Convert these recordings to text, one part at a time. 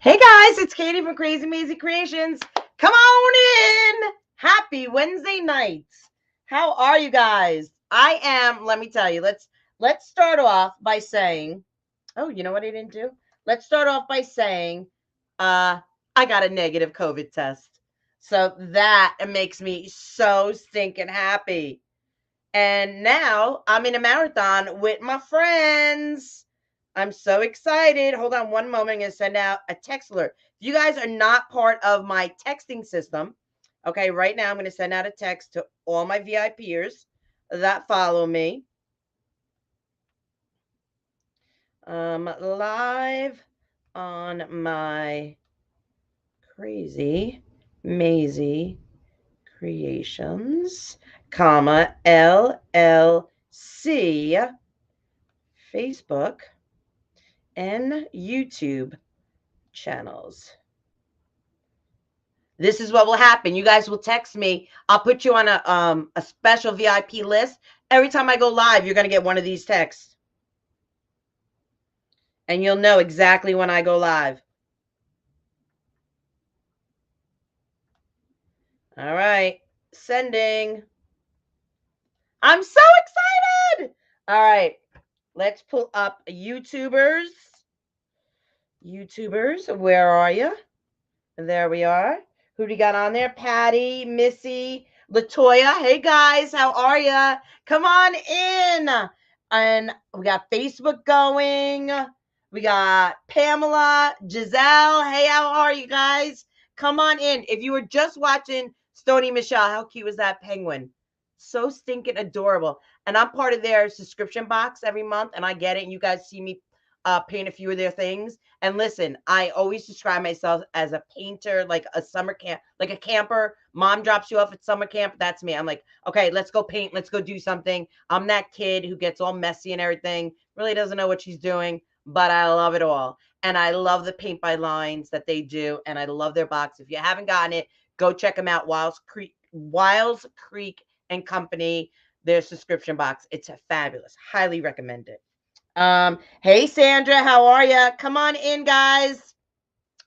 Hey guys, it's Katie from Crazy Maisie Creations. Come on in. Happy Wednesday night. How are you guys? I am, let me tell you, let's start off by saying, oh, you know what I didn't do? Let's start off by saying I got a negative COVID test. So that makes me so stinking happy. And now I'm in a marathon with my friends. I'm so excited. Hold on one moment. I'm going to send out a text alert. If you guys are not part of my texting system, okay, right now I'm going to send out a text to all my VIPers that follow me. Live on my Crazy Maisie Creations, comma, LLC, Facebook, and YouTube channels. This is what will happen. You guys will text me. I'll put you on a special VIP list. Every time I go live, you're going to get one of these texts. And you'll know exactly when I go live. All right. Sending. I'm so excited. All right. Let's pull up YouTubers. YouTubers, where are you? There we are. Who do you got on there? Patty, Missy, Latoya. Hey guys, how are ya? Come on in. And we got Facebook going. We got Pamela, Giselle. Hey, how are you guys? Come on in. If you were just watching Stony Michelle, how cute was that penguin? So stinking adorable. And I'm part of their subscription box every month, and I get it. And you guys see me paint a few of their things. And listen, I always describe myself as a painter, like a summer camp, like a camper. Mom drops you off at summer camp. That's me. I'm like, okay, let's go paint. Let's go do something. I'm that kid who gets all messy and everything, really doesn't know what she's doing, but I love it all. And I love the paint by lines that they do. And I love their box. If you haven't gotten it, go check them out. Wiles Creek and Company, their subscription box. It's fabulous. Highly recommend it. Hey Sandra, how are you? Come on in, guys.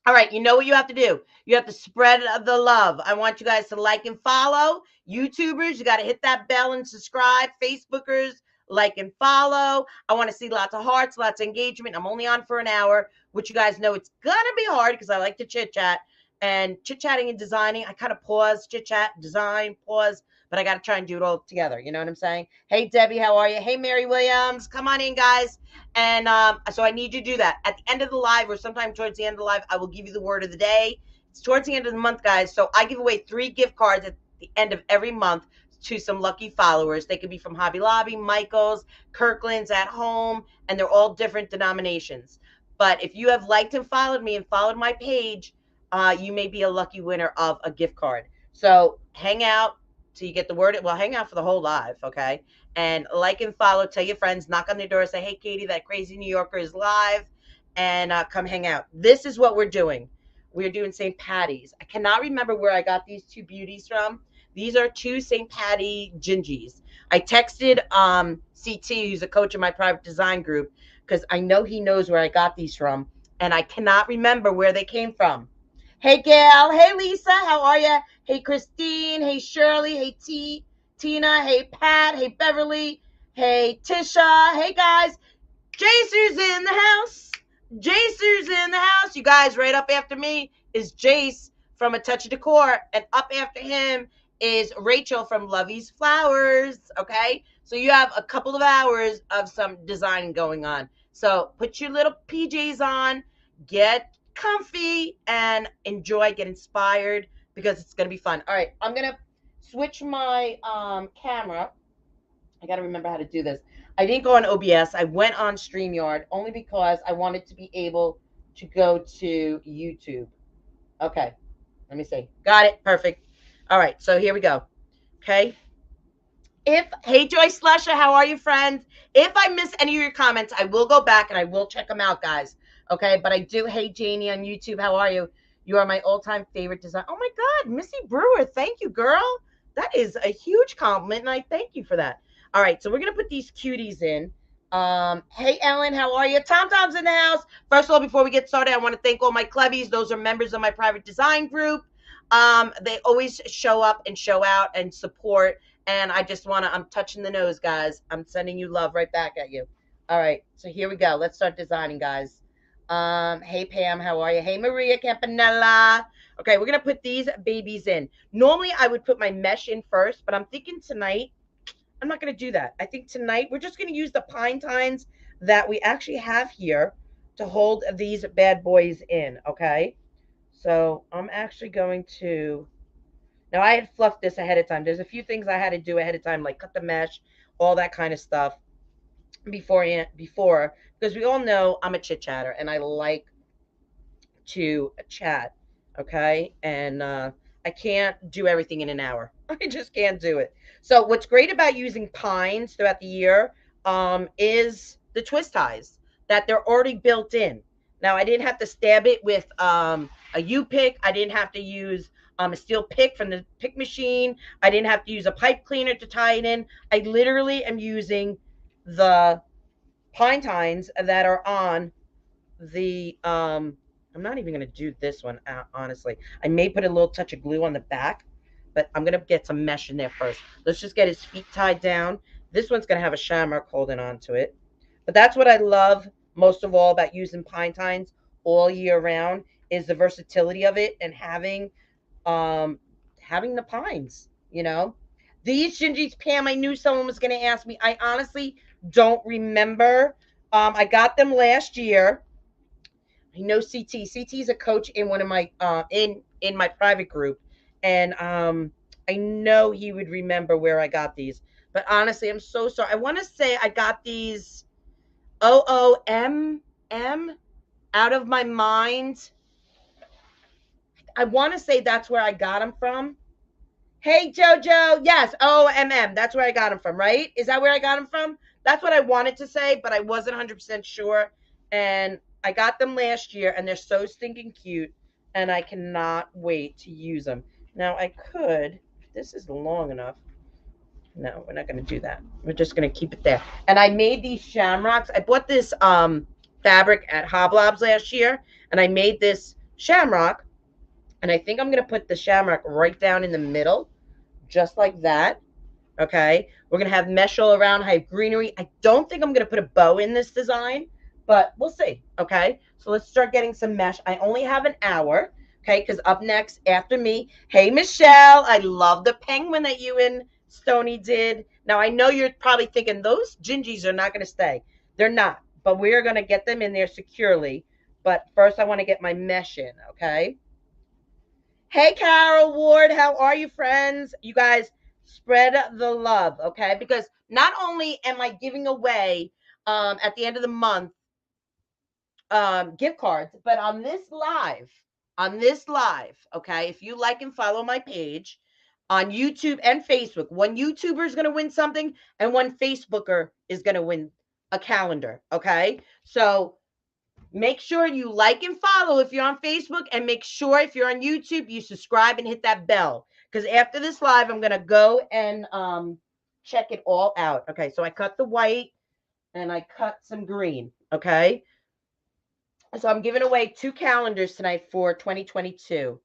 All right, you know what you have to do. You have to spread the love. I want you guys to like and follow. YouTubers, you got to hit that bell and subscribe. Facebookers, like and follow. I want to see lots of hearts, lots of engagement. I'm only on for an hour, which you guys know it's gonna be hard because I like to chit chat. And chit chatting and designing, I kind of pause, chit chat, design, pause, but I got to try and do it all together. You know what I'm saying? Hey, Debbie, how are you? Hey, Mary Williams, come on in, guys. And so I need you to do that. At the end of the live or sometime towards the end of the live, I will give you the word of the day. It's towards the end of the month, guys. So I give away 3 gift cards at the end of every month to some lucky followers. They could be from Hobby Lobby, Michael's, Kirkland's, At Home, and they're all different denominations. But if you have liked and followed me and followed my page, you may be a lucky winner of a gift card. So hang out till you get the word. Well, hang out for the whole live, okay? And like and follow. Tell your friends. Knock on their door. Say, hey, Katie, that crazy New Yorker is live. And come hang out. This is what we're doing. We're doing St. Patty's. I cannot remember where I got these 2 beauties from. These are 2 St. Patty Gingies. I texted CT, who's a coach in my private design group, because I know he knows where I got these from. And I cannot remember where they came from. Hey, Gail. Hey, Lisa. How are you? Hey, Christine. Hey, Shirley. Hey, Tina. Hey, Pat. Hey, Beverly. Hey, Tisha. Hey, guys. Jacer's in the house. Jacer's in the house. You guys, right up after me is Jace from A Touch of Decor. And up after him is Rachel from Lovey's Flowers. Okay? So you have a couple of hours of some design going on. So put your little PJs on. Get comfy and enjoy, get inspired, because it's going to be fun. All right, I'm going to switch my camera. I got to remember how to do this. I didn't go on OBS. I went on StreamYard only because I wanted to be able to go to YouTube. Okay, let me see. Got it. Perfect. All right, so here we go. Okay. Hey, Joyce Slusher, how are you, friends? If I miss any of your comments, I will go back and I will check them out, guys. Okay, but I do. Hey, Janie on YouTube, how are you? You are my all-time favorite design. Oh my God, Missy Brewer, thank you, girl. That is a huge compliment, and I thank you for that. All right, so we're gonna put these cuties in. Hey Ellen, how are you? Tom Tom's in the house. First of all, before we get started, I want to thank all my Clevies. Those are members of my private design group. They always show up and show out and support. And I just want to, I'm touching the nose, guys. I'm sending you love right back at you. All right, so here we go. Let's start designing, guys. Hey Pam, how are you? Hey Maria Campanella. Okay, we're gonna put these babies in. Normally I would put my mesh in first, but I'm thinking tonight I'm not going to do that. I think tonight we're just going to use the pine tines that we actually have here to hold these bad boys in, okay? So I'm actually going to, now I had fluffed this ahead of time. There's a few things I had to do ahead of time, like cut the mesh, all that kind of stuff before, because we all know I'm a chit chatter and I like to chat, okay? And I can't do everything in an hour. I just can't do it. So what's great about using pines throughout the year is the twist ties that they're already built in. Now I didn't have to stab it with a U-pick. I didn't have to use a steel pick from the pick machine. I didn't have to use a pipe cleaner to tie it in. I literally am using the pine tines that are on the I'm not even going to do this one honestly. I may put a little touch of glue on the back, but I'm going to get some mesh in there first. Let's just get his feet tied down. This one's going to have a shamrock holding on to it. But that's what I love most of all about using pine tines all year round is the versatility of it and having the pines, you know. These Gingies, Pam, I knew someone was going to ask me. I honestly don't remember. I got them last year. I know CT. CT is a coach in one of my in my private group, and I know he would remember where I got these. But honestly, I'm so sorry. I want to say I got these OOMM out of my mind. I want to say that's where I got them from. Hey Jojo, yes, OMM. That's where I got them from, right? Is that where I got them from? That's what I wanted to say, but I wasn't 100% sure. And I got them last year, and they're so stinking cute, and I cannot wait to use them. Now I could, if this is long enough. No, we're not going to do that. We're just going to keep it there. And I made these shamrocks. I bought this fabric at Hoblobs last year, and I made this shamrock. And I think I'm going to put the shamrock right down in the middle, just like that. Okay. We're going to have mesh all around. I have greenery. I don't think I'm going to put a bow in this design, but we'll see. Okay. So let's start getting some mesh. I only have an hour. Okay. Because up next, after me, hey, Michelle, I love the penguin that you and Stony did. Now, I know you're probably thinking those Gingies are not going to stay. They're not, but we're going to get them in there securely. But first, I want to get my mesh in. Okay. Hey, Carol Ward, how are you, friends? You guys spread the love, okay? Because not only am I giving away at the end of the month gift cards, but on this live, okay, if you like and follow my page on YouTube and Facebook, one YouTuber is going to win something and one Facebooker is going to win a calendar, okay? So make sure you like and follow if you're on Facebook, and make sure if you're on YouTube, you subscribe and hit that bell. Because after this live, I'm going to go and check it all out. Okay, so I cut the white and I cut some green. Okay, so I'm giving away 2 calendars tonight for 2022.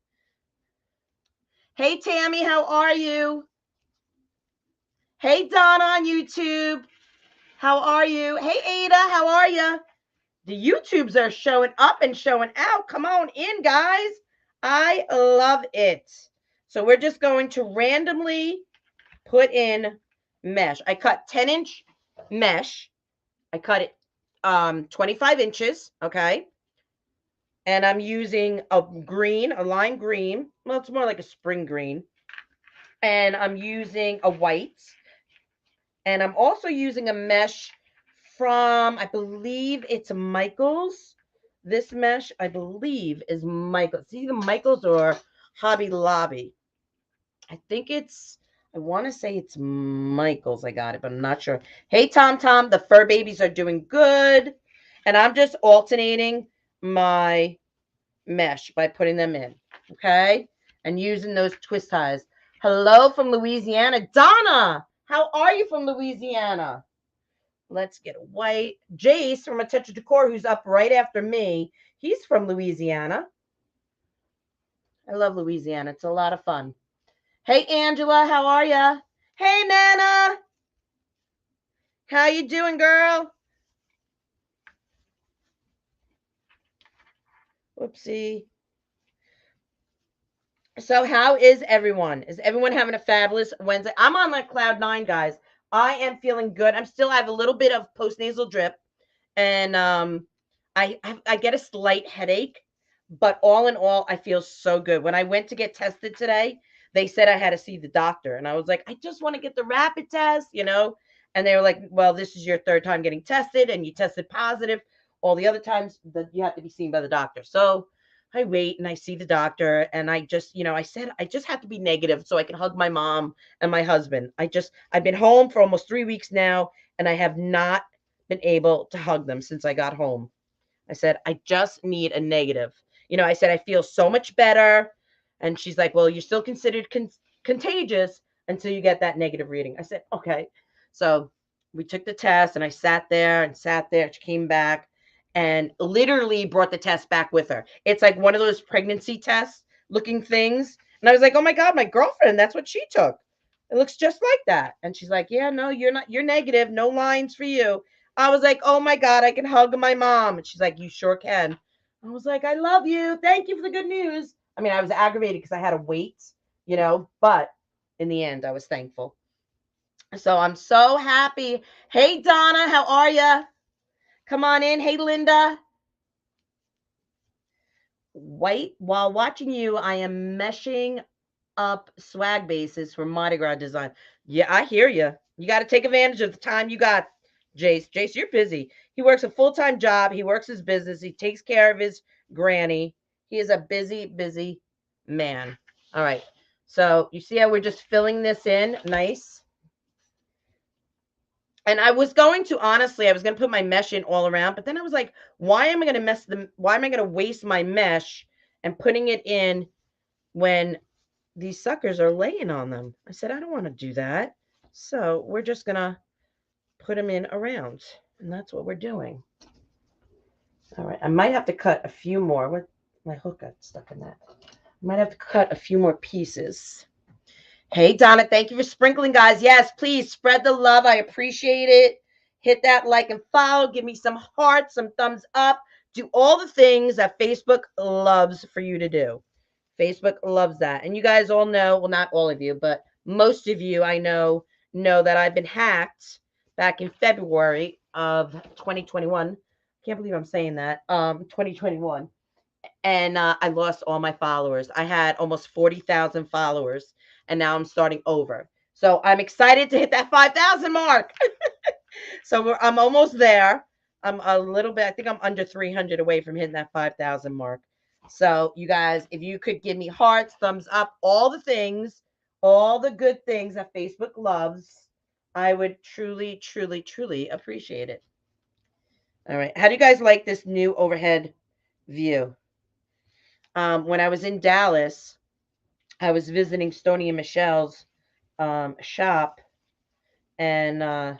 Hey, Tammy, how are you? Hey, Donna on YouTube, how are you? Hey, Ada, how are you? The YouTubes are showing up and showing out. Come on in, guys. I love it. So we're just going to randomly put in mesh. I cut 10-inch mesh. I cut it 25 inches, okay? And I'm using a green, a lime green. Well, it's more like a spring green. And I'm using a white. And I'm also using a mesh from, I believe it's Michael's. This mesh, I believe, is Michael's. It's either Michael's or Hobby Lobby. I think it's, I want to say it's Michael's. I got it, but I'm not sure. Hey, Tom Tom, the fur babies are doing good. And I'm just alternating my mesh by putting them in, okay? And using those twist ties. Hello from Louisiana. Donna, how are you from Louisiana? Let's get a white. Jace from Untitled Decor, who's up right after me. He's from Louisiana. I love Louisiana. It's a lot of fun. Hey, Angela, how are ya? Hey, Nana. How you doing, girl? Whoopsie. So how is everyone? Is everyone having a fabulous Wednesday? I'm on like cloud nine, guys. I am feeling good. I have a little bit of postnasal drip, and I get a slight headache, but all in all, I feel so good. When I went to get tested today, they said I had to see the doctor, and I was like, I just want to get the rapid test, And they were like, well, this is your third time getting tested, and you tested positive. All the other times that you have to be seen by the doctor. So I wait and I see the doctor, and I just, I said I just have to be negative so I can hug my mom and my husband. I've been home for almost 3 weeks now, and I have not been able to hug them since I got home. I said, I just need a negative. I said, I feel so much better. And she's like, well, you're still considered contagious until you get that negative reading. I said, okay. So we took the test, and I sat there and sat there. She came back and literally brought the test back with her. It's like one of those pregnancy test looking things. And I was like, oh my God, my girlfriend, that's what she took. It looks just like that. And she's like, yeah, no, you're not, you're negative. No lines for you. I was like, oh my God, I can hug my mom. And she's like, you sure can. I was like, I love you. Thank you for the good news. I mean, I was aggravated because I had to wait, but in the end, I was thankful. So I'm so happy. Hey, Donna, how are you? Come on in. Hey, Linda. While watching you, I am meshing up swag bases for Mardi Gras design. Yeah, I hear you. You got to take advantage of the time you got, Jace. Jace, you're busy. He works a full-time job. He works his business. He takes care of his granny. He is a busy, busy man. All right. So you see how we're just filling this in nice. And I was going to, honestly, I was going to put my mesh in all around, but then I was like, why am I going to waste my mesh and putting it in when these suckers are laying on them? I said, I don't want to do that. So we're just going to put them in around. And that's what we're doing. All right. I might have to cut a few more. What, my hook got stuck in that. I might have to cut a few more pieces. Hey, Donna, thank you for sprinkling, guys. Yes, please spread the love. I appreciate it. Hit that like and follow. Give me some hearts, some thumbs up. Do all the things that Facebook loves for you to do. Facebook loves that. And you guys all know, well, not all of you, but most of you I know that I've been hacked back in February of 2021. Can't believe I'm saying that. 2021. And I lost all my followers. I had almost 40,000 followers, and now I'm starting over. So I'm excited to hit that 5,000 mark. So I'm almost there. I'm a little bit, I think I'm under 300 away from hitting that 5,000 mark. So you guys, if you could give me hearts, thumbs up, all the things, all the good things that Facebook loves, I would truly, truly, truly appreciate it. All right. How do you guys like this new overhead view? When I was in Dallas, I was visiting Stoney and Michelle's shop, and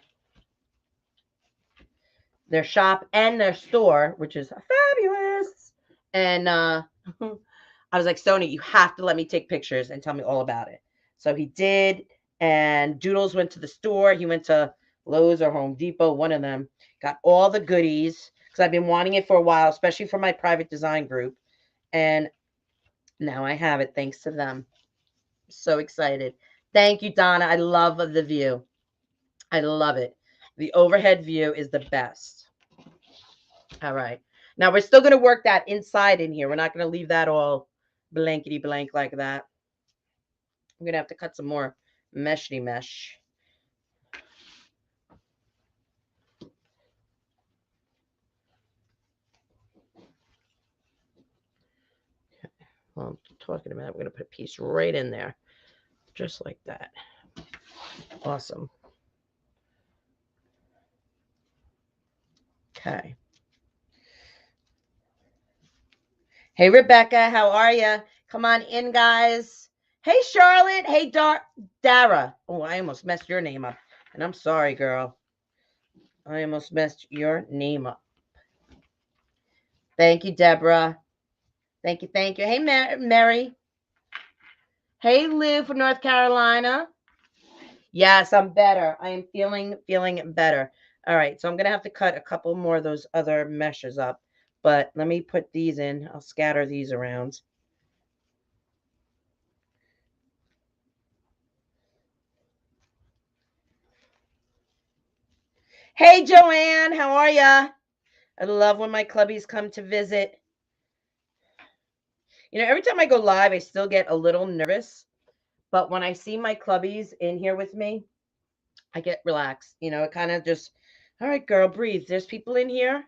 their shop and their store, which is fabulous. And I was like, Stoney, you have to let me take pictures and tell me all about it. So he did. And Doodles went to the store. He went to Lowe's or Home Depot, one of them, got all the goodies because I've been wanting it for a while, especially for my private design group. And now I have it thanks to them. So excited. Thank you, Donna. I love the view. I love it. The overhead view is the best. All right. Now we're still going to work that inside in here. We're not going to leave that all blankety blank like that. I'm going to have to cut some more meshity mesh. Well, I'm talking about, I'm going to put a piece right in there. Just like that. Awesome. Okay. Hey, Rebecca, how are you? Come on in, guys. Hey, Charlotte. Hey, Dara. Oh, I almost messed your name up. And I'm sorry, girl. I almost messed your name up. Thank you, Deborah. Thank you, thank you. Hey, Mary. Hey, Lou from North Carolina. Yes, I'm better. I am feeling better. All right, so I'm going to have to cut a couple more of those other meshes up. But let me put these in. I'll scatter these around. Hey, Joanne, how are ya? I love when my clubbies come to visit. You know, every time I go live, I still get a little nervous. But when I see my clubbies in here with me, I get relaxed. You know, it kind of just, all right, girl, breathe. There's people in here.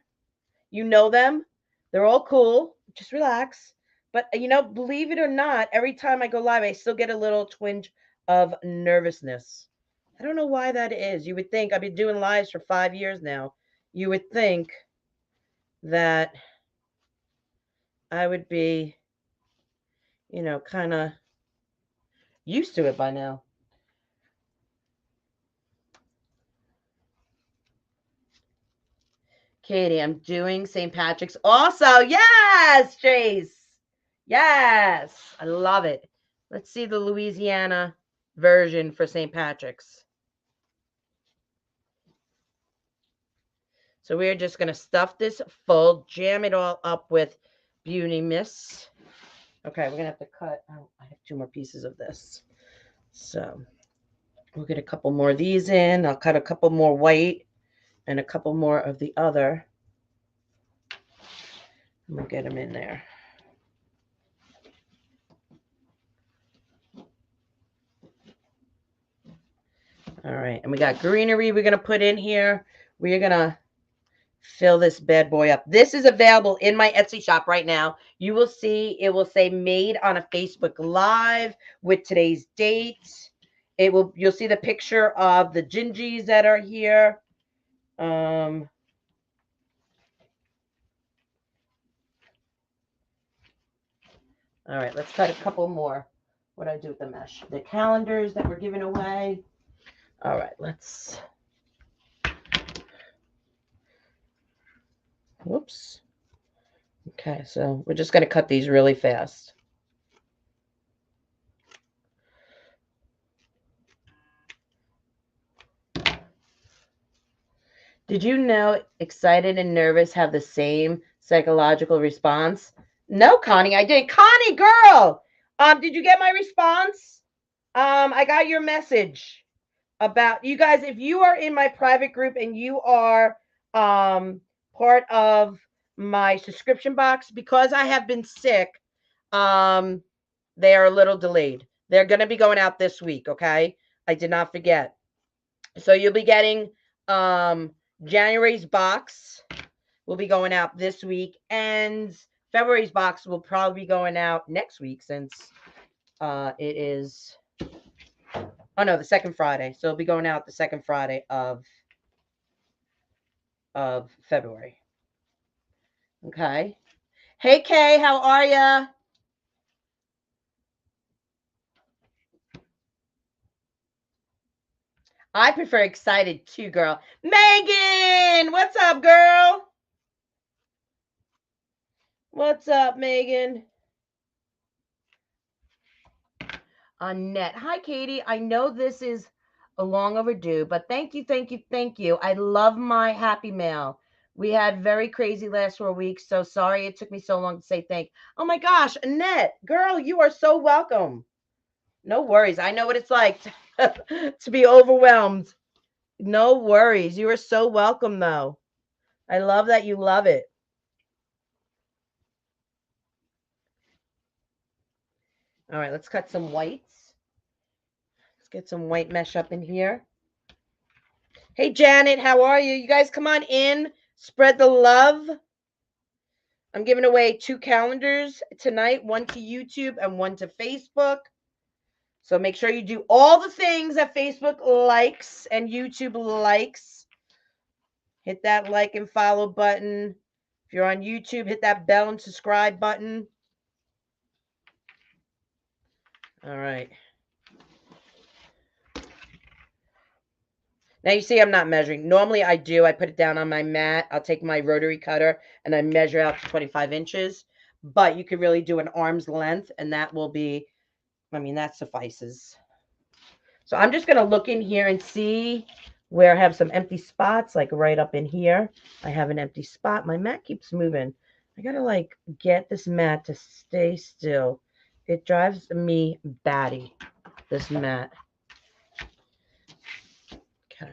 You know them. They're all cool. Just relax. But, you know, believe it or not, every time I go live, I still get a little twinge of nervousness. I don't know why that is. You would think I've been doing lives for 5 years now. You would think that I would be, you know, kind of used to it by now. Katie, I'm doing St. Patrick's also. Yes, Chase. Yes, I love it. Let's see the Louisiana version for St. Patrick's. So we're just going to stuff this full, jam it all up with Beauty Mist. Okay, we're going to have to cut. Oh, I have 2 more pieces of this. So we'll get a couple more of these in. I'll cut a couple more white and a couple more of the other. And we'll get them in there. All right, and we got Greenery we're going to put in here. We're going to fill this bad boy up. This is available in my Etsy shop right now. You will see it will say made on a Facebook Live with today's date. You'll see the picture of the Gingies that are here. All right, let's cut a couple more. What do I do with the mesh? The calendars that we're giving away. All right, let's. Whoops. Okay, so we're just going to cut these really fast. Did you know excited and nervous have the same psychological response? No, Connie, I didn't. Connie, girl, did you get my response? I got your message about you guys. If you are in my private group and you are part of my subscription box, because I have been sick, they are a little delayed. They're going to be going out this week. Okay, I did not forget. So you'll be getting January's box will be going out this week, and February's box will probably be going out next week since it is, oh no, the second Friday. So it'll be going out the second Friday of February. Okay. Hey Kay, how are ya? I prefer excited too, girl. Megan, what's up, girl? What's up, Megan? Annette. Hi, Katie. I know this is a long overdue, but thank you, thank you, thank you. I love my Happy Mail. We had very crazy last 4 weeks, so sorry it took me so long to say thank. Oh my gosh, Annette, girl, you are so welcome. No worries. I know what it's like to be overwhelmed. No worries. You are so welcome, though. I love that you love it. All right, let's cut some whites. Let's get some white mesh up in here. Hey, Janet, how are you? You guys come on in. Spread the love. I'm giving away 2 calendars tonight, one to YouTube and one to Facebook. So make sure you do all the things that Facebook likes and YouTube likes. Hit that like and follow button. If you're on YouTube, hit that bell and subscribe button. All right. Now you see I'm not measuring. Normally I do. I put it down on my mat. I'll take my rotary cutter and I measure out to 25 inches. But you can really do an arm's length, and that will be, I mean, that suffices. So I'm just going to look in here and see where I have some empty spots, like right up in here. I have an empty spot. My mat keeps moving. I got to like get this mat to stay still. It drives me batty, this mat. Okay.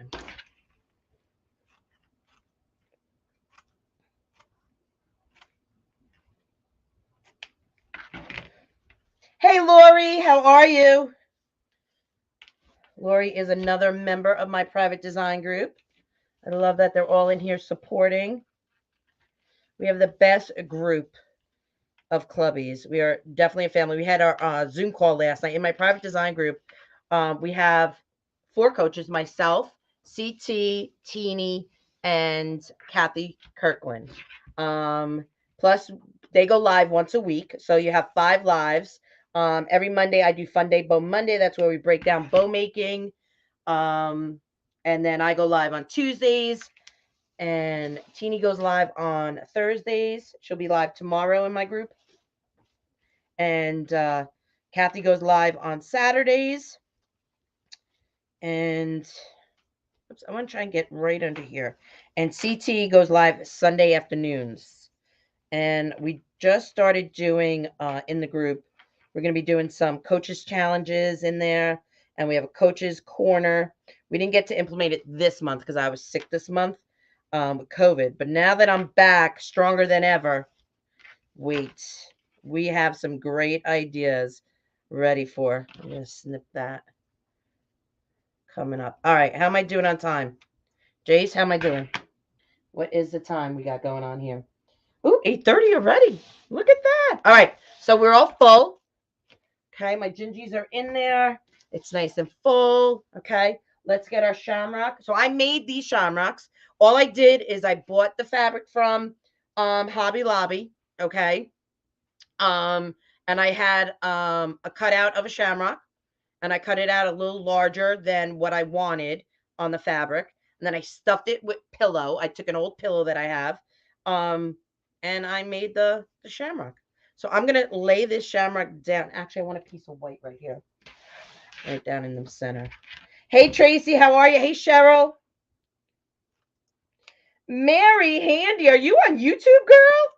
Hey, Lori, how are you? Lori is another member of my private design group. I love that they're all in here supporting. We have the best group of clubbies. We are definitely a family. We had our Zoom call last night in my private design group. We have 4 coaches: myself, CT, Teeny, and Kathy Kirkland. Plus, they go live once a week, so you have 5 lives. Every Monday, I do Fun Day Bow Monday. That's where we break down bow making. And then I go live on Tuesdays, and Teeny goes live on Thursdays. She'll be live tomorrow in my group. And Kathy goes live on Saturdays. And oops, I want to try and get right under here. And CT goes live Sunday afternoons. And we just started doing in the group, we're going to be doing some coaches challenges in there. And we have a coaches corner. We didn't get to implement it this month because I was sick this month with COVID. But now that I'm back stronger than ever, wait, we have some great ideas ready for. I'm going to snip that coming up. All right. How am I doing on time? Jace, how am I doing? What is the time we got going on here? Ooh, 8:30 already. Look at that. All right. So we're all full. Okay. My gingies are in there. It's nice and full. Okay. Let's get our shamrock. So I made these shamrocks. All I did is I bought the fabric from Hobby Lobby. Okay. And I had a cutout of a shamrock, and I cut it out a little larger than what I wanted on the fabric. And then I stuffed it with pillow. I took an old pillow that I have, and I made the shamrock. So I'm gonna lay this shamrock down. Actually, I want a piece of white right here, right down in the center. Hey Tracy, how are you? Hey Cheryl, Mary, Handy, are you on YouTube, girl?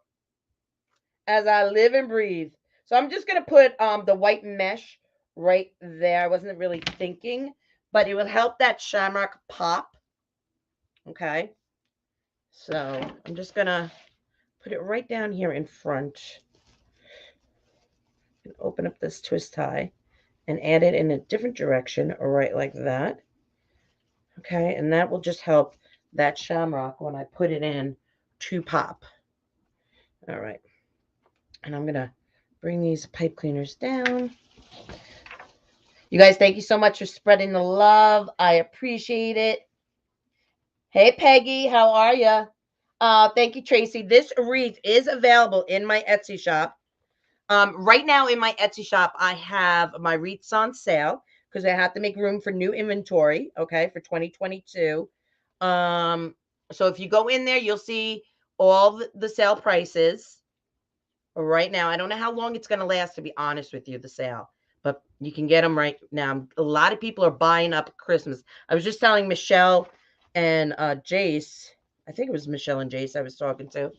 As I live and breathe. So I'm just gonna put the white mesh right there. I wasn't really thinking, but it will help that shamrock pop. Okay. So I'm just gonna put it right down here in front and open up this twist tie and add it in a different direction, right like that. Okay, and that will just help that shamrock when I put it in to pop. All right. And I'm gonna bring these pipe cleaners down. You guys, thank you so much for spreading the love. I appreciate it. Hey, Peggy, how are you? Thank you, Tracy. This wreath is available in my Etsy shop. Right now in my Etsy shop, I have my wreaths on sale because I have to make room for new inventory, okay, for 2022. So if you go in there, you'll see all the sale prices right now. I don't know how long it's going to last, to be honest with you, the sale, but you can get them right now. A lot of people are buying up Christmas. I was just telling Michelle and Jace, I think it was Michelle and Jace I was talking to,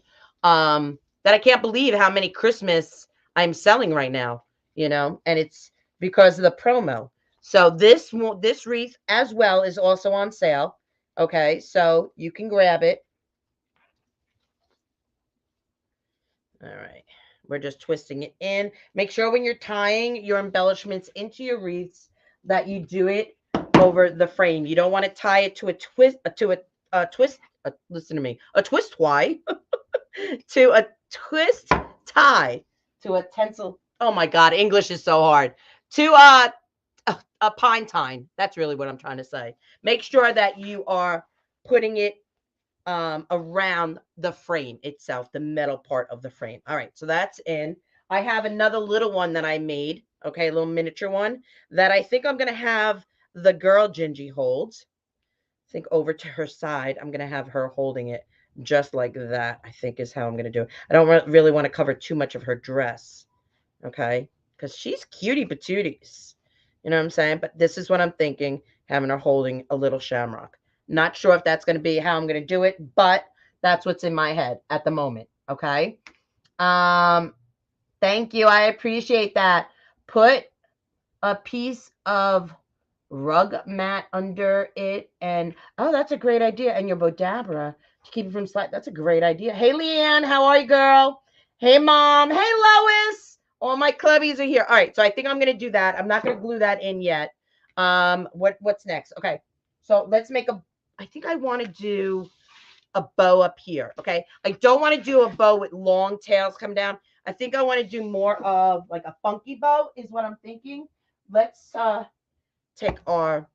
that I can't believe how many Christmas I'm selling right now, and it's because of the promo. So this wreath as well is also on sale. Okay, so you can grab it. All right. We're just twisting it in. Make sure when you're tying your embellishments into your wreaths that you do it over the frame. You don't want to tie it to a twist, listen to me, a twist tie, to a twist tie, to a tencel. Oh my God, English is so hard. To a pine tine. That's really what I'm trying to say. Make sure that you are putting it around the frame itself, the metal part of the frame. All right, so that's in. I have another little one that I made, okay, a little miniature one that I think I'm going to have the girl Gingy hold. think over to her side. I'm going to have her holding it just like that, I think is how I'm going to do it. I don't really want to cover too much of her dress, okay? Because she's cutie patooties. You know what I'm saying? But this is what I'm thinking, having her holding a little Shamrock. Not sure if that's going to be how I'm going to do it, but that's what's in my head at the moment, okay? Thank you. I appreciate that. Put a piece of rug mat under it, and oh, that's a great idea. And your Bodabra to keep it from slide. That's a great idea. Hey, Leanne, how are you, girl? Hey, Mom. Hey, Lois. All my clubbies are here. All right, so I think I'm gonna do that. I'm not gonna glue that in yet. What's next? Okay, so let's make a. I think I want to do a bow up here. Okay, I don't want to do a bow with long tails come down. I think I want to do more of like a funky bow is what I'm thinking. Let's take our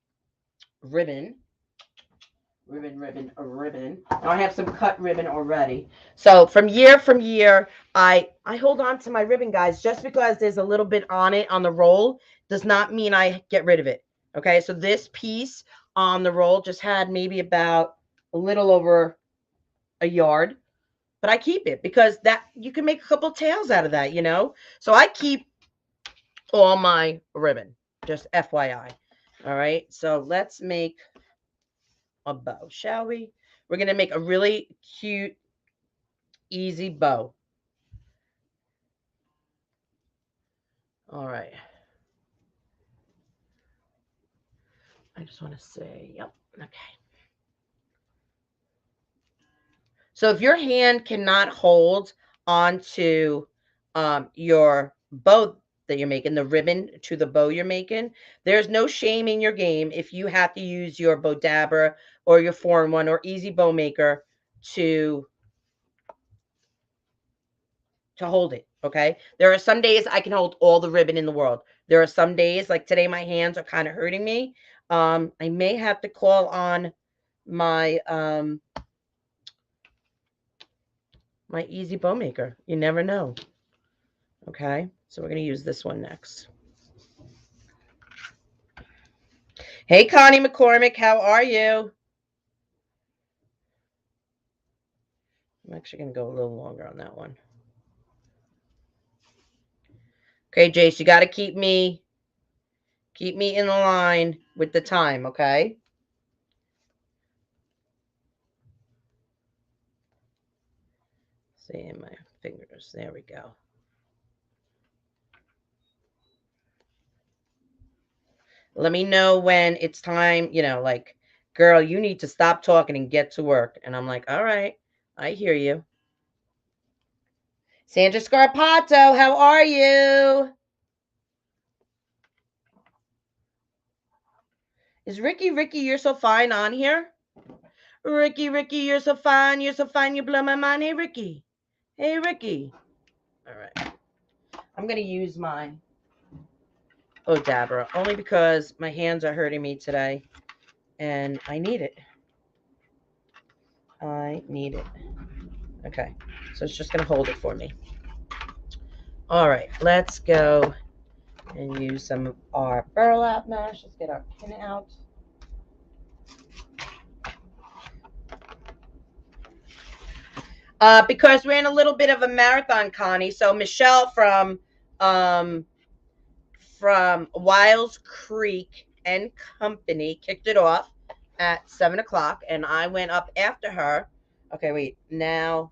ribbon. Now I have some cut ribbon already. So from year, I hold on to my ribbon, guys. Just because there's a little bit on it on the roll does not mean I get rid of it. Okay, so this piece on the roll just had maybe about a little over a yard, but I keep it because that you can make a couple tails out of that, you know. So I keep all my ribbon. Just FYI. All right, so let's make a bow, shall we? We're going to make a really cute, easy bow. All right. I just want to say, yep, okay. So if your hand cannot hold onto your bow that you're making, the ribbon to the bow you're making, there's no shame in your game if you have to use your Bodabra or your 4-in-1 or Easy Bow Maker to hold it. Okay. There are some days I can hold all the ribbon in the world. There are some days like today, my hands are kind of hurting me. I may have to call on my, my Easy Bow Maker. You never know. Okay. So we're going to use this one next. Hey, Connie McCormick. How are you? I'm actually going to go a little longer on that one. Okay, Jace, you got to keep me in the line with the time, okay? See in my fingers. There we go. Let me know when it's time, you know, like, girl, you need to stop talking and get to work. And I'm like, all right, I hear you. Sandra Scarpato, how are you? Is Ricky, you're so fine on here? Ricky, you're so fine. You're so fine. You blow my mind. Hey, Ricky. Hey, Ricky. All right. I'm going to use my Bodabra only because my hands are hurting me today and I need it. I need it. Okay. So it's just going to hold it for me. All right. Let's go and use some of our burlap mash. Let's get our pin out. Because we're in a little bit of a marathon, Connie. So Michelle from Wiles Creek and Company kicked it off at 7:00, and I went up after her. Okay, wait. Now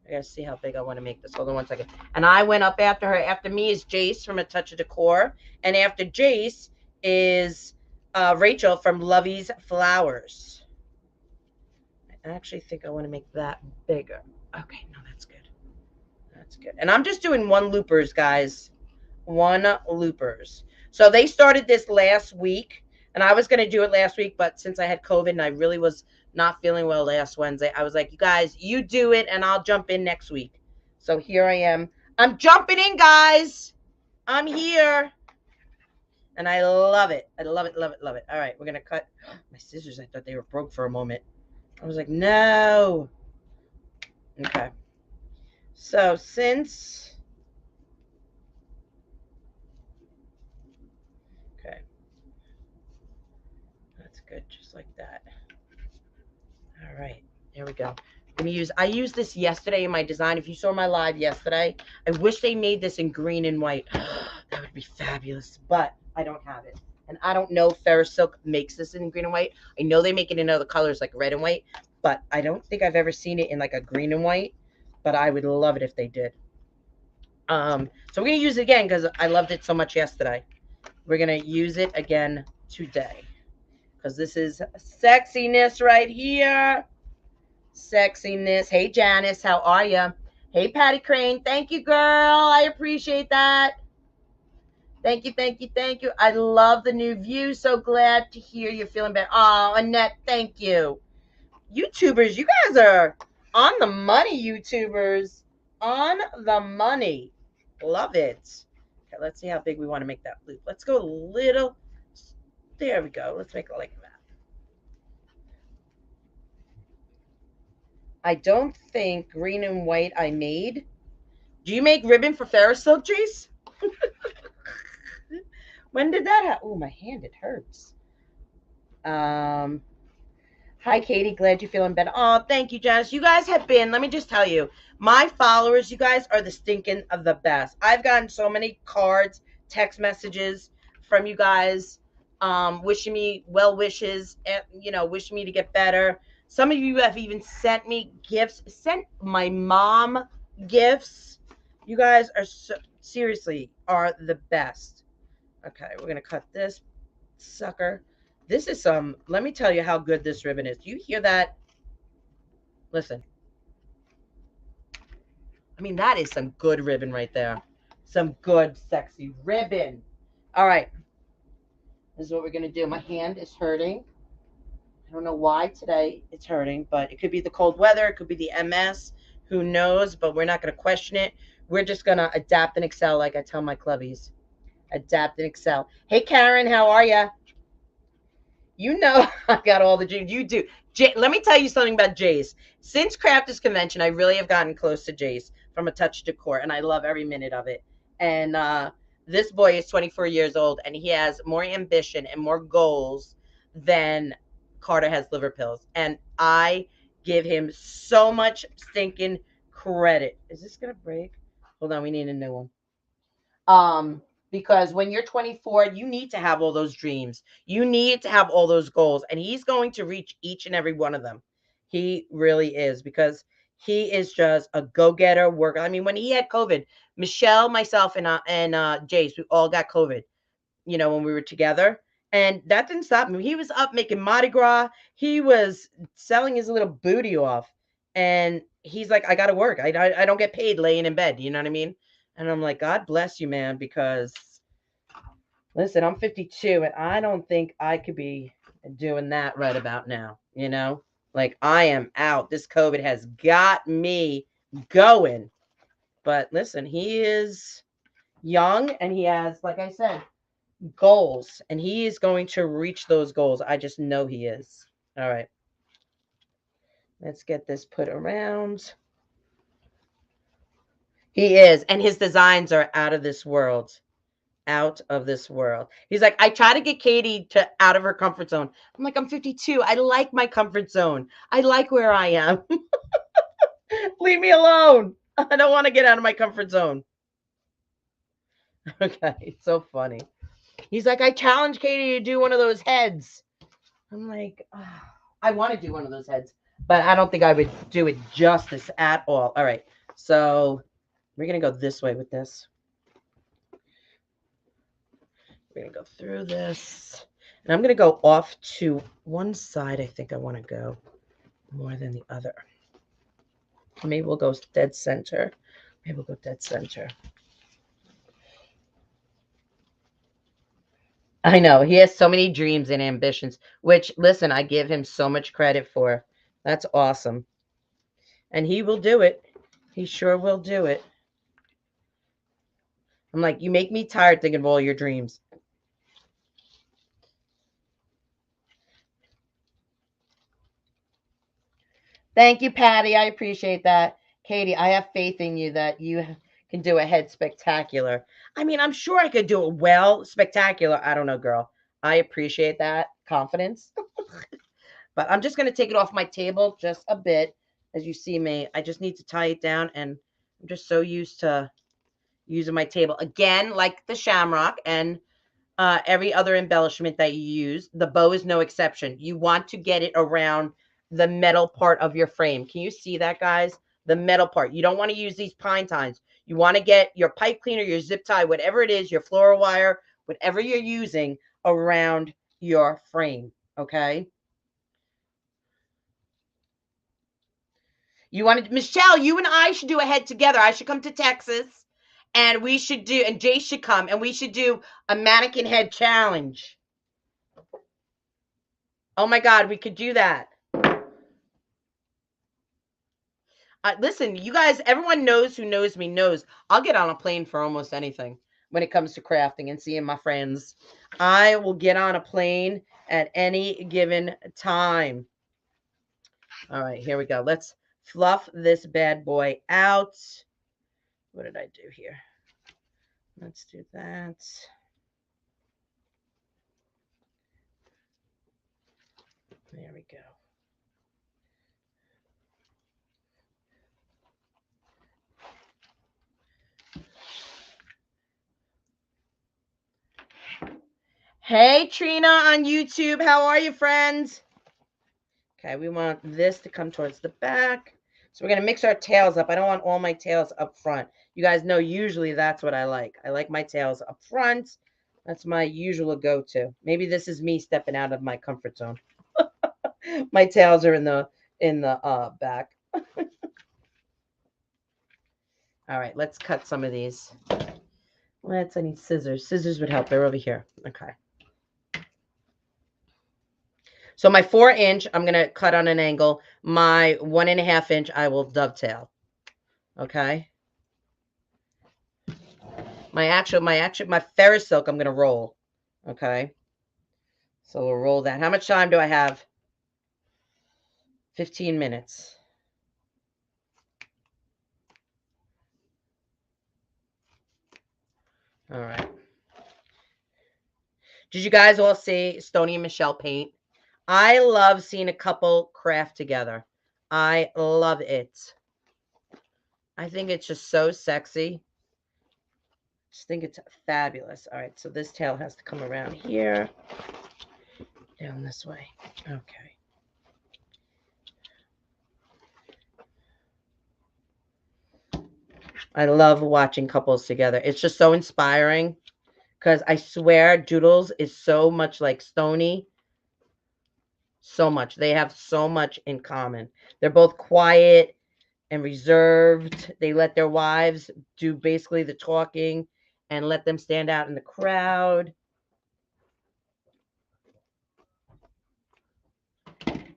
I gotta see how big I want to make this. Hold on one second. And I went up after her. After me is Jace from A Touch of Decor, and after Jace is Rachel from Lovey's Flowers. I actually think I want to make that bigger. Okay, no, that's good. That's good. And I'm just doing one loopers, guys. One loopers. So they started this last week, and I was going to do it last week, but since I had COVID and I really was not feeling well last Wednesday, I was like, you guys, you do it, and I'll jump in next week. So here I am. I'm jumping in, guys. I'm here. And I love it. I love it, love it, love it. All right, we're going to cut. My scissors, I thought they were broke for a moment. I was like, no. Okay. So since, okay, that's good, just like that. All right, there we go. I used this yesterday in my design. If you saw my live yesterday, I wish they made this in green and white. That would be fabulous, but I don't have it. And I don't know if Ferris Silk makes this in green and white. I know they make it in other colors like red and white, but I don't think I've ever seen it in like a green and white, but I would love it if they did. So we're going to use it again because I loved it so much yesterday. We're going to use it again today because this is sexiness right here. Sexiness. Hey, Janice, how are you? Hey, Patty Crane. Thank you, girl. I appreciate that. Thank you, thank you, thank you. I love the new view. So glad to hear you're feeling better. Oh, Annette, thank you. YouTubers, you guys are on the money, YouTubers. On the money. Love it. Okay, let's see how big we want to make that loop. Let's go a little. There we go. Let's make it like that. I don't think green and white I made. Do you make ribbon for Ferris Silk, Jace? When did that happen? Oh, my hand, it hurts. Hi, Katie. Glad you're feeling better. Oh, thank you, Janice. You guys have been, let me just tell you, my followers, you guys are the stinking of the best. I've gotten so many cards, text messages from you guys, wishing me well wishes, and, wishing me to get better. Some of you have even sent me gifts, sent my mom gifts. You guys are seriously are the best. Okay, we're going to cut this sucker. This is let me tell you how good this ribbon is. Do you hear that? Listen. I mean, that is some good ribbon right there. Some good, sexy ribbon. All right. This is what we're going to do. My hand is hurting. I don't know why today it's hurting, but it could be the cold weather. It could be the MS. Who knows? But we're not going to question it. We're just going to adapt and excel like I tell my clubbies. Adapt and excel. Hey, Karen, how are you? You know I got all the dreams. You do. Let me tell you something about Jace. Since Crafters Convention, I really have gotten close to Jace from A Touch Decor, and I love every minute of it. And this boy is 24 years old, and he has more ambition and more goals than Carter has liver pills. And I give him so much stinking credit. Is this going to break? Hold on, we need a new one. Because when you're 24, you need to have all those dreams. You need to have all those goals. And he's going to reach each and every one of them. He really is, because he is just a go-getter worker. I mean, when he had COVID, Michelle, myself, and Jace, we all got COVID, when we were together. And that didn't stop him. He was up making Mardi Gras. He was selling his little booty off. And he's like, I got to work. I don't get paid laying in bed. You know what I mean? And I'm like, God bless you, man, because listen, I'm 52 and I don't think I could be doing that right about now. Like, I am out. This COVID has got me going. But listen, he is young and he has, like I said, goals, and he is going to reach those goals. I just know he is. All right. Let's get this put around. He is, and his designs are out of this world. Out of this world. He's like, I try to get Katie to out of her comfort zone. I'm like, I'm 52. I like my comfort zone. I like where I am. Leave me alone. I don't want to get out of my comfort zone. Okay, it's so funny. He's like, I challenge Katie to do one of those heads. I'm like, oh, I want to do one of those heads, but I don't think I would do it justice at all. All right, so we're going to go this way with this. We're going to go through this. And I'm going to go off to one side. I think I want to go more than the other. Maybe we'll go dead center. Maybe we'll go dead center. I know. He has so many dreams and ambitions, which, listen, I give him so much credit for. That's awesome. And he will do it. He sure will do it. I'm like, you make me tired thinking of all your dreams. Thank you, Patty. I appreciate that. Katie, I have faith in you that you can do a head spectacular. I mean, I'm sure I could do it well. Spectacular. I don't know, girl. I appreciate that confidence. But I'm just going to take it off my table just a bit. As you see me, I just need to tie it down, and I'm just so used to using my table. Again, like the Shamrock and every other embellishment that you use, the bow is no exception. You want to get it around the metal part of your frame. Can you see that, guys? The metal part. You don't want to use these pine tines. You want to get your pipe cleaner, your zip tie, whatever it is, your floral wire, whatever you're using around your frame, okay? You want to, Michelle, you and I should do a head together. I should come to Texas, and we should do, and Jay should come, and we should do a mannequin head challenge. Oh my God, we could do that. Listen, you guys, everyone knows who knows me knows I'll get on a plane for almost anything when it comes to crafting and seeing my friends. I will get on a plane at any given time. All right, here we go. Let's fluff this bad boy out. What did I do here? Let's do that. There we go. Hey, Trina on YouTube. How are you, friends? Okay, we want this to come towards the back. So we're going to mix our tails up. I don't want all my tails up front. You guys know usually that's what I like. I like my tails up front. That's my usual go-to. Maybe this is me stepping out of my comfort zone. My tails are in the back. All right, let's cut some of these. I need scissors. Scissors would help. They're over here. Okay. So my 4-inch, I'm going to cut on an angle. My 1.5 inch, I will dovetail. Okay. My Ferris silk, I'm going to roll. Okay. So we'll roll that. How much time do I have? 15 minutes. All right. Did you guys all see Stoney and Michelle paint? I love seeing a couple craft together. I love it. I think it's just so sexy. Just think it's fabulous. All right, so this tail has to come around here, down this way. Okay. I love watching couples together. It's just so inspiring because I swear Doodles is so much like Stoney. So much. They have so much in common. They're both quiet and reserved. They let their wives do basically the talking and let them stand out in the crowd.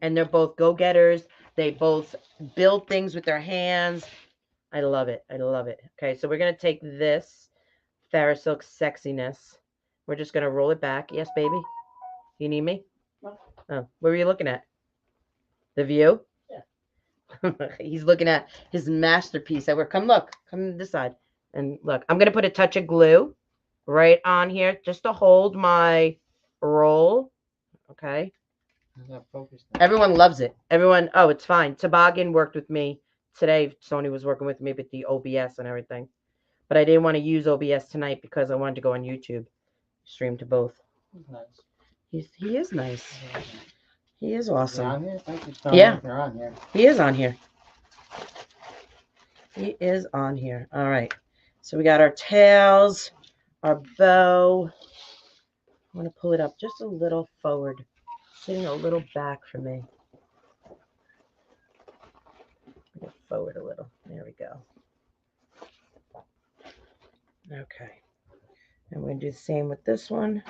And they're both go-getters. They both build things with their hands. I love it. I love it. Okay, so we're going to take this Ferris Silk Sexiness. We're just going to roll it back. Yes, baby? You need me? No. Oh, what were you looking at? The view? Yeah. He's looking at his masterpiece. Come look. Come this side. And look, I'm going to put a touch of glue right on here just to hold my roll. Okay. Everyone loves it. Everyone, oh, it's fine. Toboggan worked with me today. Sony was working with me with the OBS and everything. But I didn't want to use OBS tonight because I wanted to go on YouTube. Stream to both. He's nice. He is nice. He is awesome. On here? Yeah. You're on here. He is on here. He is on here. All right. So we got our tails, our bow. I want to pull it up just a little forward. Sitting a little back for me. Bring it forward a little. There we go. Okay. And we're going to do the same with this one.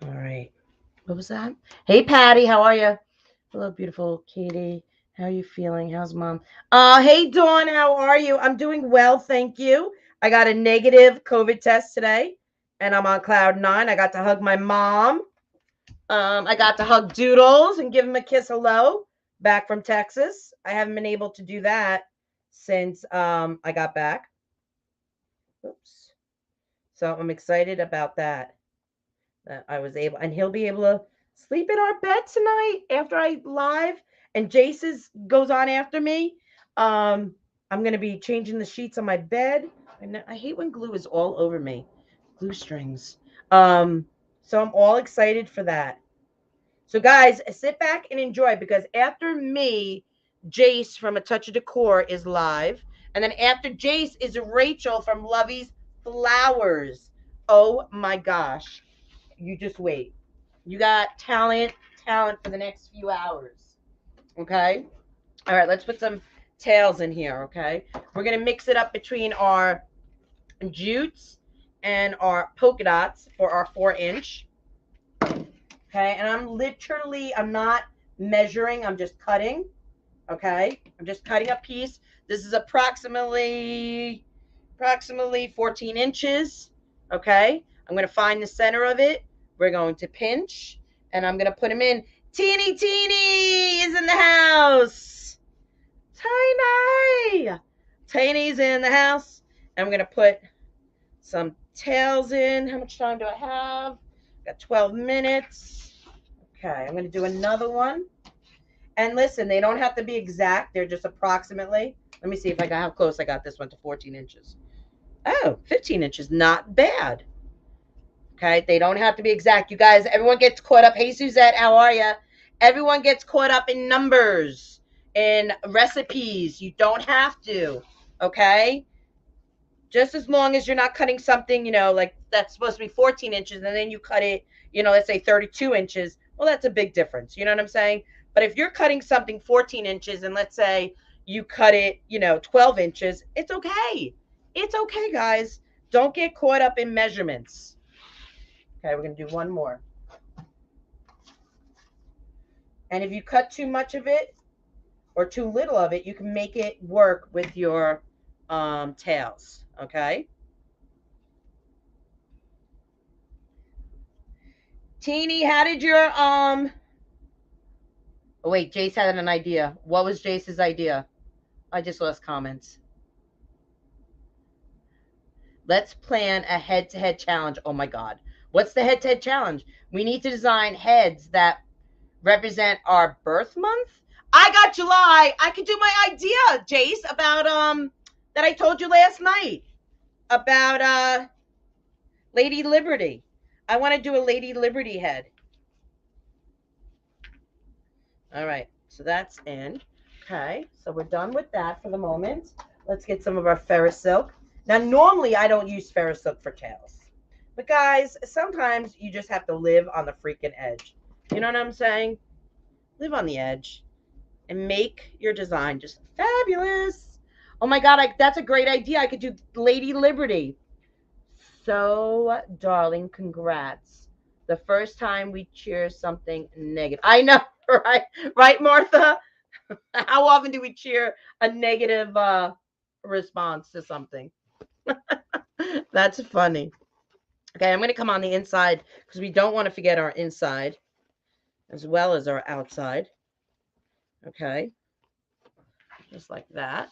All right. What was that? Hey, Patty. How are you? Hello, beautiful Katie. How are you feeling? How's mom? Hey, Dawn. How are you? I'm doing well. Thank you. I got a negative COVID test today, and I'm on cloud 9. I got to hug my mom. I got to hug Doodles and give him a kiss hello back from Texas. I haven't been able to do that since I got back. Oops. So I'm excited about that. that I was able, and he'll be able to sleep in our bed tonight after I live, and Jace's goes on after me. I'm gonna be changing the sheets on my bed. And I hate when glue is all over me, glue strings. So I'm all excited for that. So guys, sit back and enjoy, because after me, Jace from A Touch of Decor is live, and then after Jace is Rachel from Lovey's Flowers. Oh my gosh. You just wait. You got talent for the next few hours. Okay? All right, let's put some tails in here, okay? We're going to mix it up between our jutes and our polka dots for our 4-inch. Okay? And I'm not measuring, I'm just cutting. Okay? I'm just cutting a piece. This is approximately 14 inches. Okay? I'm going to find the center of it. We're going to pinch, and I'm going to put them in. Teeny is in the house. Tiny. Tiny's in the house. And I'm going to put some tails in. How much time do I have? Got 12 minutes. Okay, I'm going to do another one. And listen, they don't have to be exact. They're just approximately. Let me see if I got how close I got this one to 14 inches. Oh, 15 inches. Not bad. Okay, they don't have to be exact. You guys, everyone gets caught up. Hey, Suzette, how are you? Everyone gets caught up in numbers, in recipes. You don't have to. Okay? Just as long as you're not cutting something, like that's supposed to be 14 inches, and then you cut it, let's say 32 inches. Well, that's a big difference. You know what I'm saying? But if you're cutting something 14 inches and let's say you cut it, 12 inches, it's okay. It's okay, guys. Don't get caught up in measurements. Okay, we're going to do one more. And if you cut too much of it or too little of it, you can make it work with your tails. Okay? Teeny, how did your oh wait, Jace had an idea. What was Jace's idea? I just lost comments. Let's plan a head-to-head challenge. Oh my god. What's the head-to-head challenge? We need to design heads that represent our birth month. I got July. I could do my idea, Jace, about that I told you last night about Lady Liberty. I want to do a Lady Liberty head. All right, so that's in. Okay, so we're done with that for the moment. Let's get some of our ferris silk. Now, normally I don't use ferris silk for tails. But guys, sometimes you just have to live on the freaking edge. You know what I'm saying? Live on the edge and make your design just fabulous. Oh my God, that's a great idea. I could do Lady Liberty. So, darling, congrats. The first time we cheer something negative. I know, right? Right, Martha? How often do we cheer a negative response to something? That's funny. Okay, I'm going to come on the inside because we don't want to forget our inside as well as our outside. Okay, just like that.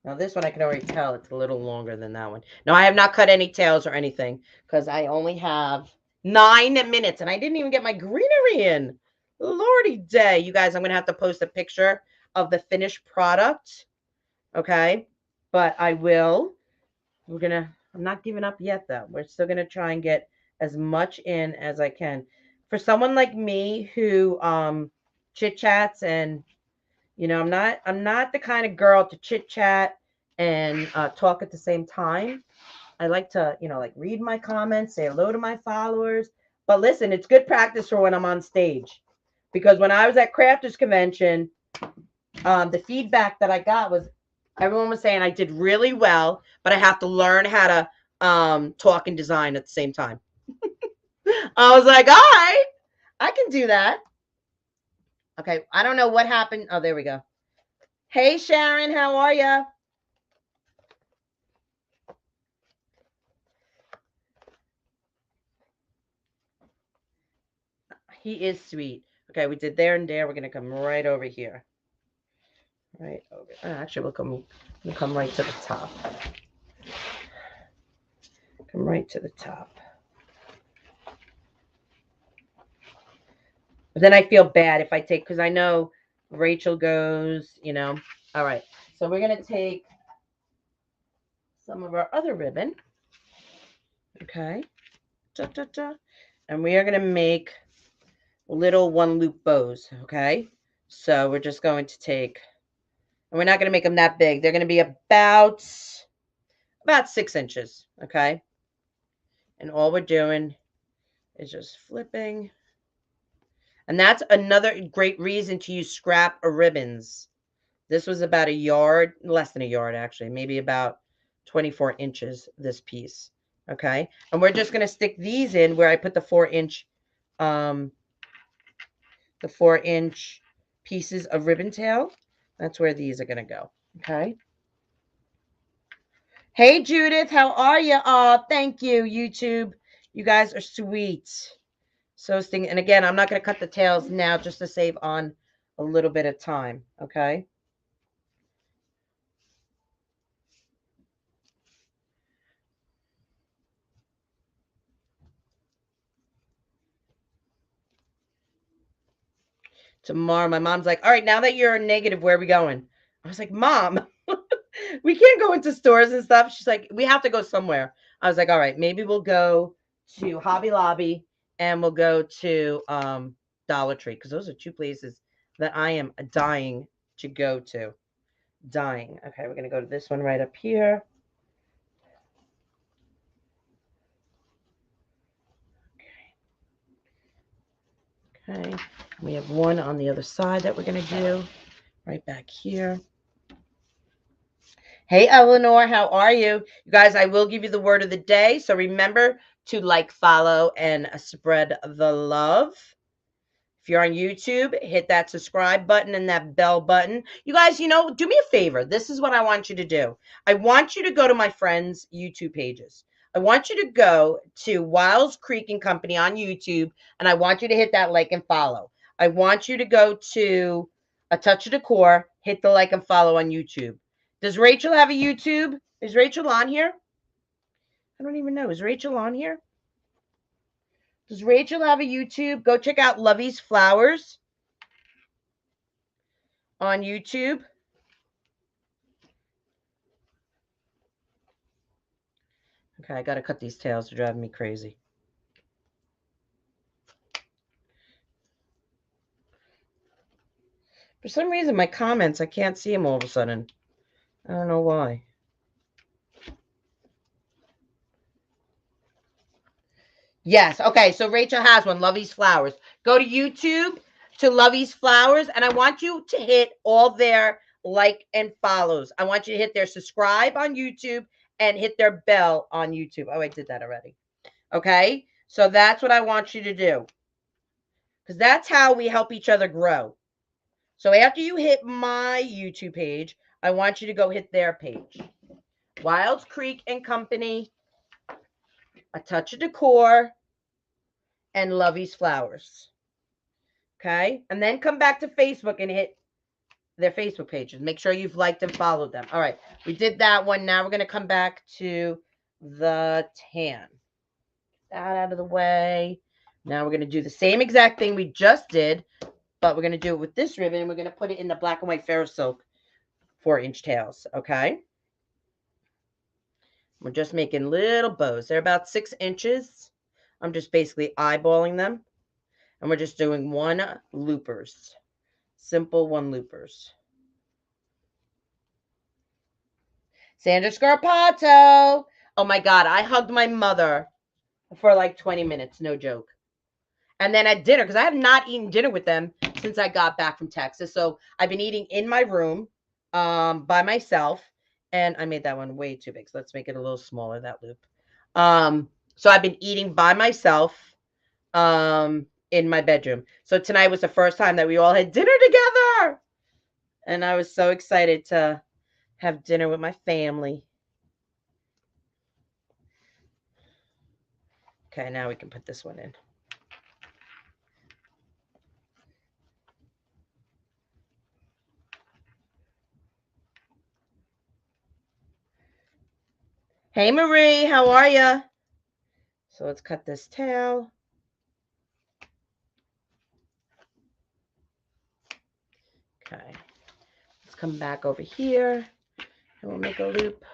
Now this one I can already tell it's a little longer than that one. Now I have not cut any tails or anything because I only have 9 minutes and I didn't even get my greenery in. Lordy day. You guys, I'm going to have to post a picture of the finished product. Okay, but I will. I'm not giving up yet though. We're still going to try and get as much in as I can. For someone like me who chit chats and I'm not the kind of girl to chit chat and talk at the same time. I like to, like read my comments, say hello to my followers. But listen, it's good practice for when I'm on stage, because when I was at Crafters Convention, the feedback that I got was everyone was saying I did really well, but I have to learn how to talk and design at the same time. I was like, all right, I can do that. Okay, I don't know what happened. Oh, there we go. Hey, Sharon, how are you? He is sweet. Okay, we did there and there. We're going to come right over here. right over. Actually, we'll come right to the top. Come right to the top. But then I feel bad if I take, because I know Rachel goes, you know. All right. So we're going to take some of our other ribbon. Okay. Da, da, da. And we are going to make little one loop bows. Okay. So we're just going to take, and we're not going to make them that big. They're going to be about 6 inches. Okay. And all we're doing is just flipping. And that's another great reason to use scrap or ribbons. This was about a yard, less than a yard actually, maybe about 24 inches, this piece. Okay. And we're just going to stick these in where I put the 4-inch, the 4-inch pieces of ribbon tail. That's where these are going to go. Okay. Hey, Judith, how are you? Oh, thank you, YouTube. You guys are sweet. So sting. And again, I'm not going to cut the tails now just to save on a little bit of time. Okay. Tomorrow, my mom's like, all right, now that you're negative, where are we going? I was like, Mom, we can't go into stores and stuff. She's like, we have to go somewhere. I was like, all right, maybe we'll go to Hobby Lobby and we'll go to Dollar Tree, because those are two places that I am dying to go to. Dying. Okay, we're going to go to this one right up here. Okay, we have one on the other side that we're going to do right back here. Hey, Eleanor, how are you? You guys, I will give you the word of the day. So remember to like, follow, and spread the love. If you're on YouTube, hit that subscribe button and that bell button. You guys, do me a favor. This is what I want you to do. I want you to go to my friends' YouTube pages. I want you to go to Wiles Creek and Company on YouTube, and I want you to hit that like and follow. I want you to go to A Touch of Decor, hit the like and follow on YouTube. Does Rachel have a YouTube? Is Rachel on here? I don't even know. Is Rachel on here? Does Rachel have a YouTube? Go check out Lovey's Flowers on YouTube. Okay, I got to cut these tails. They're driving me crazy. For some reason, my comments, I can't see them all of a sudden. I don't know why. Yes. Okay, so Rachel has one, Lovey's Flowers. Go to YouTube to Lovey's Flowers, and I want you to hit all their like and follows. I want you to hit their subscribe on YouTube and hit their bell on YouTube. Oh, I did that already. Okay? So that's what I want you to do, because that's how we help each other grow. So after you hit my YouTube page, I want you to go hit their page. Wiles Creek and Company, A Touch of Decor, and Lovey's Flowers. Okay? And then come back to Facebook and hit their Facebook pages. Make sure you've liked and followed them. All right. We did that one. Now we're going to come back to the tan. That out of the way. Now we're going to do the same exact thing we just did, but we're going to do it with this ribbon. We're going to put it in the black and white Ferro Silk 4-inch tails. Okay? We're just making little bows. They're about 6 inches. I'm just basically eyeballing them. And we're just doing one loopers. Simple one loopers. Sandra Scarpato. Oh my God, I hugged my mother for like 20 minutes, no joke. And then at dinner, because I have not eaten dinner with them since I got back from Texas. So I've been eating in my room by myself. And I made that one way too big. So let's make it a little smaller, that loop. So I've been eating by myself in my bedroom. So tonight was the first time that we all had dinner together. And I was so excited to have dinner with my family. Okay, now we can put this one in. Hey, Marie, how are you? So let's cut this tail. Okay. Let's come back over here and we'll make a loop.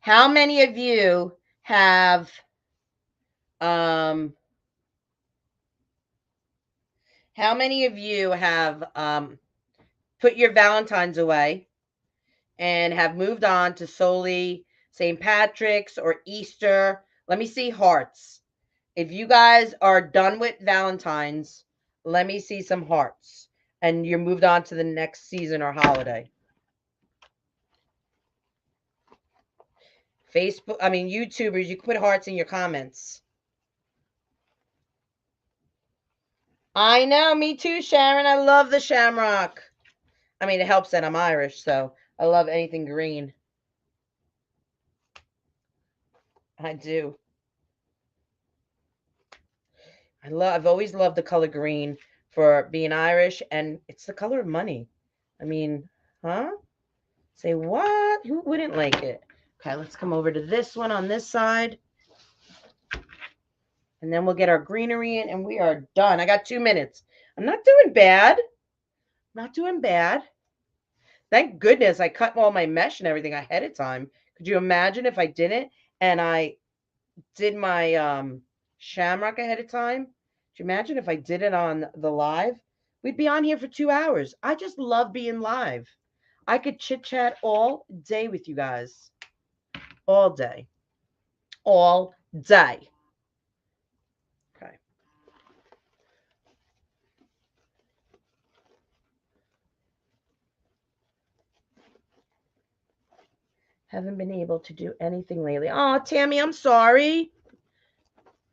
How many of you have put your Valentines away and have moved on to solely St. Patrick's or Easter? Let me see hearts. If you guys are done with Valentine's, let me see some hearts. And you're moved on to the next season or holiday. YouTubers, you can put hearts in your comments. I know, me too, Sharon. I love the Shamrock. I mean, it helps that I'm Irish, so I love anything green. I do. I've always loved the color green for being Irish, and it's the color of money. I mean, huh? Say what? Who wouldn't like it? Okay, let's come over to this one on this side. And then we'll get our greenery in, and we are done. I got 2 minutes. I'm not doing bad. Not doing bad. Thank goodness I cut all my mesh and everything ahead of time. Could you imagine if I didn't and I did my Shamrock ahead of time? Could you imagine if I did it on the live? We'd be on here for 2 hours. I just love being live. I could chit chat all day with you guys. All day. All day. Okay. Haven't been able to do anything lately. Oh, Tammy, I'm sorry.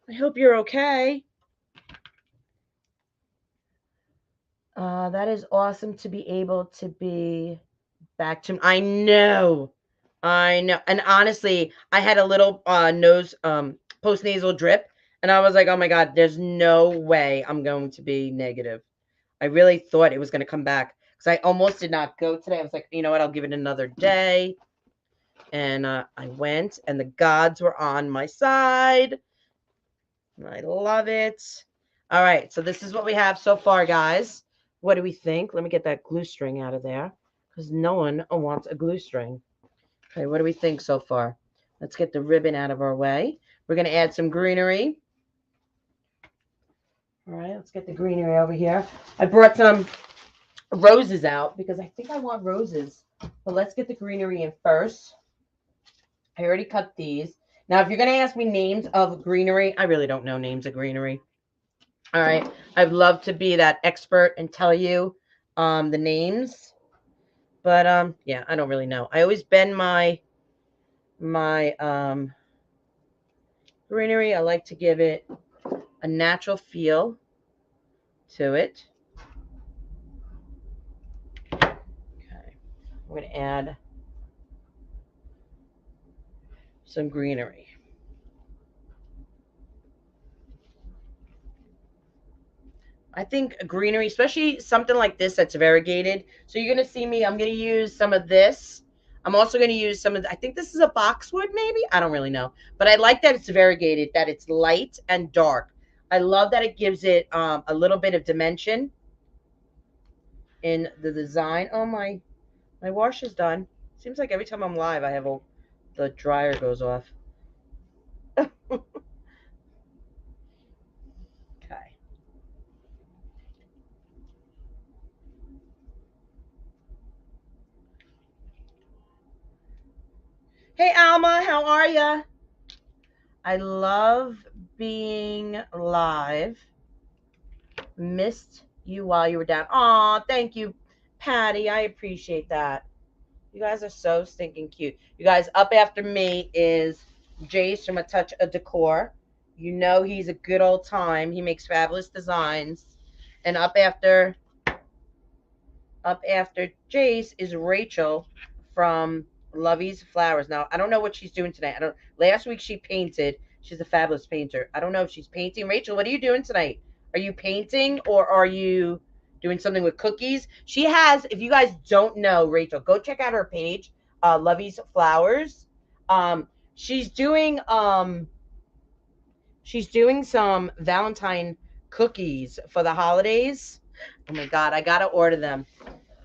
I hope you're okay. That is awesome to be able to be back to. I know. And honestly, I had a little nose post nasal drip, and I was like, oh my god, there's no way I'm going to be negative. I really thought it was going to come back because I almost did not go today. I was like, you know what? I'll give it another day. And I went, and the gods were on my side. I love it. All right, so this is what we have so far, guys. What do we think? Let me get that glue string out of there because no one wants a glue string. Okay, what do we think so far? Let's get the ribbon out of our way. We're going to add some greenery. All right, let's get the greenery over here. I brought some roses out because I think I want roses. But let's get the greenery in first. I already cut these. Now, if you're going to ask me names of greenery, I really don't know names of greenery. All right. I'd love to be that expert and tell you the names. But yeah, I don't really know. I always bend my greenery. I like to give it a natural feel to it. Okay. I'm going to add some greenery. I think greenery, especially something like this that's variegated. So you're going to see me, I'm going to use some of this. I'm also going to use some of, I think this is a boxwood maybe. I don't really know. But I like that it's variegated, that it's light and dark. I love that it gives it a little bit of dimension in the design. Oh, my wash is done. Seems like every time I'm live, the dryer goes off. Okay. Hey, Alma, how are ya? I love being live. Missed you while you were down. Aw, thank you, Patty. I appreciate that. You guys are so stinking cute. You guys, up after me is Jace from A Touch of Decor. You know he's a good old time. He makes fabulous designs. And up after Jace is Rachel from Lovey's Flowers. Now, I don't know what she's doing tonight. Last week she painted. She's a fabulous painter. I don't know if she's painting. Rachel, what are you doing tonight? Are you painting or are you doing something with cookies? She has, if you guys don't know Rachel, go check out her page, Lovey's Flowers. She's doing some Valentine cookies for the holidays. Oh my God, I gotta order them.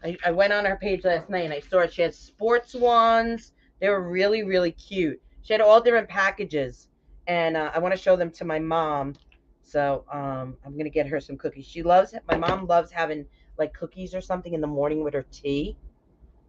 I went on her page last night and I saw it. She had sports ones. They were really, really cute. She had all different packages, and I want to show them to my mom. So I'm gonna get her some cookies. My mom loves having like cookies or something in the morning with her tea,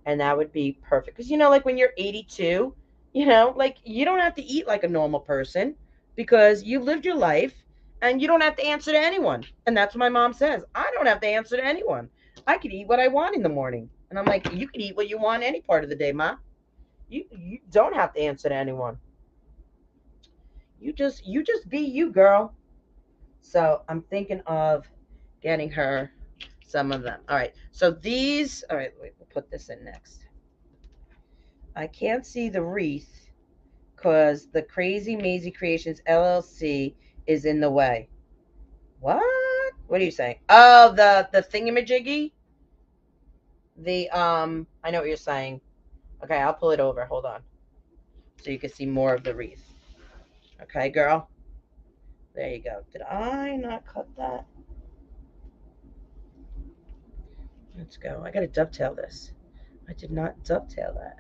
and that would be perfect. Because like when you're 82, like you don't have to eat like a normal person because you lived your life and you don't have to answer to anyone. And that's what my mom says. I don't have to answer to anyone. I could eat what I want in the morning. And I'm like, you can eat what you want any part of the day, Ma. You don't have to answer to anyone. You just be you, girl. So I'm thinking of getting her some of them. All right. So these, all right, wait, we'll put this in next. I can't see the wreath because the Crazy Maisie Creations LLC is in the way. What? What are you saying? Oh, the thingamajiggy? I know what you're saying. Okay, I'll pull it over. Hold on. So you can see more of the wreath. Okay, girl? There you go. Did I not cut that? Let's go. I gotta dovetail this. I did not dovetail that.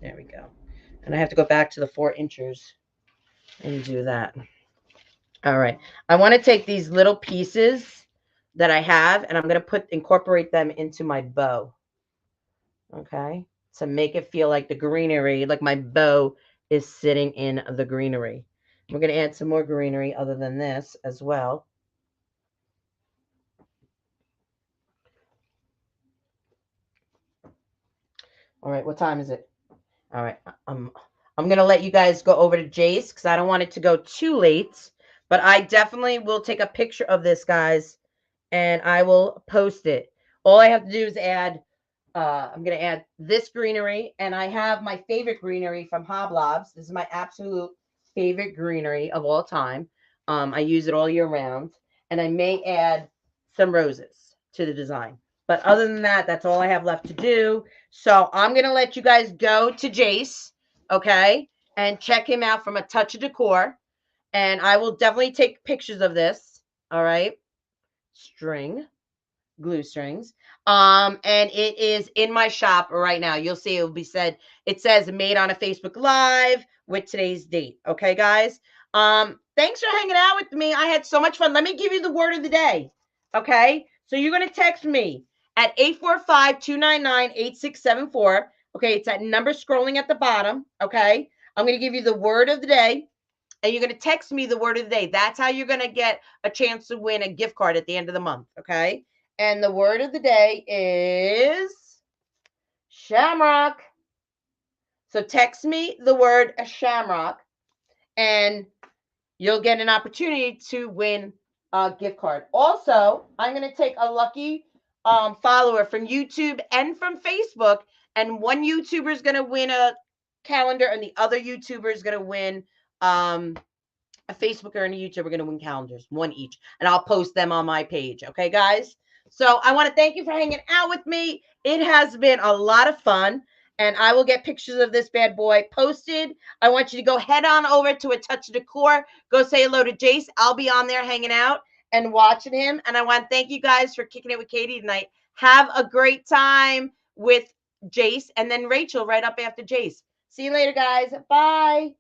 There we go. And I have to go back to the 4 inches and do that. All right. I want to take these little pieces that I have and I'm going to incorporate them into my bow. Okay. To make it feel like the greenery, like my bow is sitting in the greenery. We're going to add some more greenery other than this as well. All right. What time is it? All right. I'm going to let you guys go over to Jace because I don't want it to go too late. But I definitely will take a picture of this, guys, and I will post it. All I have to do is add, I'm going to add this greenery, and I have my favorite greenery from Hoblobs. This is my absolute favorite greenery of all time. I use it all year round, and I may add some roses to the design. But other than that, that's all I have left to do. So I'm going to let you guys go to Jace, okay, and check him out from A Touch of Decor. And I will definitely take pictures of this, all right? Glue strings. And it is in my shop right now. You'll see it says made on a Facebook Live with today's date. Okay, guys. Thanks for hanging out with me. I had so much fun. Let me give you the word of the day. Okay. So you're gonna text me at 845-299-8674. Okay, it's that number scrolling at the bottom. Okay. I'm gonna give you the word of the day. And you're going to text me the word of the day. That's how you're going to get a chance to win a gift card at the end of the month, okay? And the word of the day is Shamrock. So text me the word Shamrock, and you'll get an opportunity to win a gift card. Also, I'm going to take a lucky follower from YouTube and from Facebook, and one YouTuber is going to win a calendar, and the other YouTuber is going to win a Facebooker and a YouTuber are going to win calendars, one each, and I'll post them on my page. Okay, guys? So I want to thank you for hanging out with me. It has been a lot of fun, and I will get pictures of this bad boy posted. I want you to go head on over to A Touch of Decor. Go say hello to Jace. I'll be on there hanging out and watching him. And I want to thank you guys for kicking it with Katie tonight. Have a great time with Jace and then Rachel right up after Jace. See you later, guys. Bye.